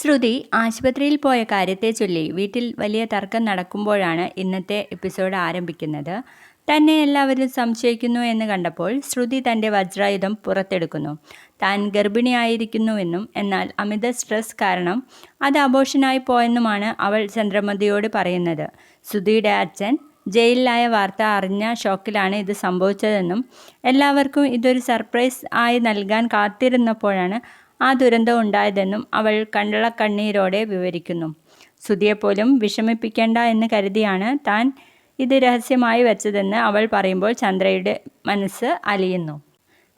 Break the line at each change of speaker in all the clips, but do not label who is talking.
ശ്രുതി ആശുപത്രിയിൽ പോയ കാര്യത്തെ ചൊല്ലി വീട്ടിൽ വലിയ തർക്കം നടക്കുമ്പോഴാണ് ഇന്നത്തെ എപ്പിസോഡ് ആരംഭിക്കുന്നത്. തന്നെ എല്ലാവരും സംശയിക്കുന്നു എന്ന് കണ്ടപ്പോൾ ശ്രുതി തൻ്റെ വജ്രായുധം പുറത്തെടുക്കുന്നു. താൻ ഗർഭിണിയായിരിക്കുന്നുവെന്നും എന്നാൽ അമിത സ്ട്രെസ് കാരണം അത് അബോർഷനായി പോയെന്നുമാണ് അവൾ ചന്ദ്രമതിയോട് പറയുന്നത്. ശ്രുതിയുടെ അച്ഛൻ ജയിലിലായ വാർത്ത അറിഞ്ഞ ഷോക്കിലാണ് ഇത് സംഭവിച്ചതെന്നും എല്ലാവർക്കും ഇതൊരു സർപ്രൈസ് ആയി നൽകാൻ കാത്തിരുന്നപ്പോഴാണ് ആ ദുരന്തം ഉണ്ടായതെന്നും അവൾ കണ്ണീരോടെ വിവരിക്കുന്നു. ശ്രുതിയെപ്പോലും വിഷമിപ്പിക്കേണ്ട എന്ന് കരുതിയാണ് താൻ ഇത് രഹസ്യമായി വെച്ചതെന്ന് അവൾ പറയുമ്പോൾ ചന്ദ്രയുടെ മനസ്സ് അലിയുന്നു.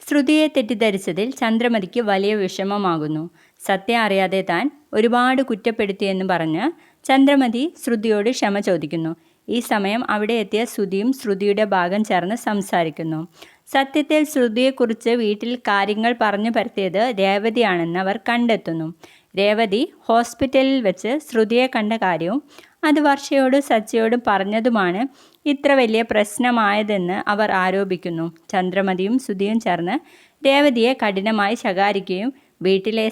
ശ്രുതിയെ തെറ്റിദ്ധരിച്ചതിൽ ചന്ദ്രമതിക്ക് വലിയ വിഷമമാകുന്നു. സത്യം അറിയാതെ താൻ ഒരുപാട് കുറ്റപ്പെടുത്തിയെന്ന് പറഞ്ഞ് ചന്ദ്രമതി ശ്രുതിയോട് ക്ഷമ ചോദിക്കുന്നു. ഈ സമയം അവിടെ എത്തിയ ശ്രുതിയും ശ്രുതിയുടെ ഭാഗം ചേർന്ന് സംസാരിക്കുന്നു. സത്യത്തിൽ ശ്രുതിയെക്കുറിച്ച് വീട്ടിൽ കാര്യങ്ങൾ പറഞ്ഞു പരത്തിയത് രേവതിയാണെന്ന് അവർ കണ്ടെത്തുന്നു. രേവതി ഹോസ്പിറ്റലിൽ വെച്ച് ശ്രുതിയെ കണ്ട കാര്യവും അത് വർഷയോടും സച്ചിയോടും പറഞ്ഞതുമാണ് ഇത്ര വലിയ പ്രശ്നമായതെന്ന് അവർ ആരോപിക്കുന്നു. ചന്ദ്രമതിയും ശ്രുതിയും ചേർന്ന് രേവതിയെ കഠിനമായി ശകാരിക്കുകയും വീട്ടിലെ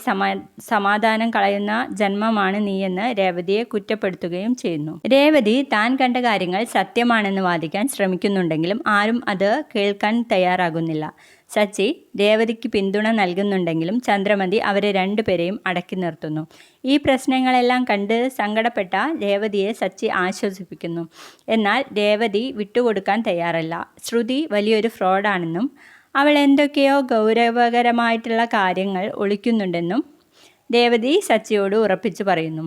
സമാധാനം കളയുന്ന ജന്മമാണ് നീയെന്ന് രേവതിയെ കുറ്റപ്പെടുത്തുകയും ചെയ്യുന്നു. രേവതി താൻ കണ്ട കാര്യങ്ങൾ സത്യമാണെന്ന് വാദിക്കാൻ ശ്രമിക്കുന്നുണ്ടെങ്കിലും ആരും അത് കേൾക്കാൻ തയ്യാറാകുന്നില്ല. സച്ചി രേവതിക്ക് പിന്തുണ നൽകുന്നുണ്ടെങ്കിലും ചന്ദ്രമതി അവരെ രണ്ടുപേരെയും അടക്കി നിർത്തുന്നു. ഈ പ്രശ്നങ്ങളെല്ലാം കണ്ട് സങ്കടപ്പെട്ട രേവതിയെ സച്ചി ആശ്വസിപ്പിക്കുന്നു. എന്നാൽ രേവതി വിട്ടുകൊടുക്കാൻ തയ്യാറല്ല. ശ്രുതി വലിയൊരു ഫ്രോഡാണെന്നും അവൾ എന്തൊക്കെയോ ഗൗരവകരമായിട്ടുള്ള കാര്യങ്ങൾ ഒളിക്കുന്നുണ്ടെന്നും രേവതി സച്ചിയോട് ഉറപ്പിച്ചു പറയുന്നു.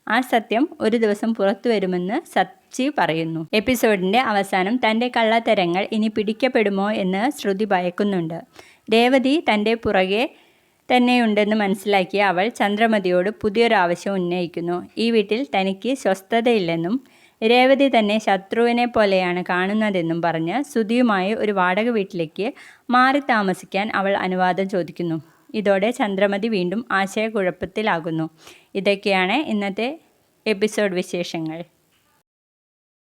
ആ സത്യം ഒരു ദിവസം പുറത്തു വരുമെന്ന് സച്ചി പറയുന്നു. എപ്പിസോഡിൻ്റെ അവസാനം തൻ്റെ കള്ളത്തരങ്ങൾ ഇനി പിടിക്കപ്പെടുമോ എന്ന് ശ്രുതി ഭയക്കുന്നുണ്ട്. രേവതി തൻ്റെ പുറകെ തന്നെയുണ്ടെന്ന് മനസ്സിലാക്കിയ അവൾ ചന്ദ്രമതിയോട് പുതിയൊരാവശ്യം ഉന്നയിക്കുന്നു. ഈ വീട്ടിൽ തനിക്ക് സ്വസ്ഥതയില്ലെന്നും രേവതി തന്നെ ശത്രുവിനെ പോലെയാണ് കാണുന്നതെന്നും പറഞ്ഞ് ശ്രുതിയുമായി ഒരു വാടക വീട്ടിലേക്ക് മാറി താമസിക്കാൻ അവൾ അനുവാദം ചോദിക്കുന്നു. ഇതോടെ ചന്ദ്രമതി വീണ്ടും ആശയക്കുഴപ്പത്തിലാകുന്നു. ഇതൊക്കെയാണ് ഇന്നത്തെ എപ്പിസോഡ് വിശേഷങ്ങൾ.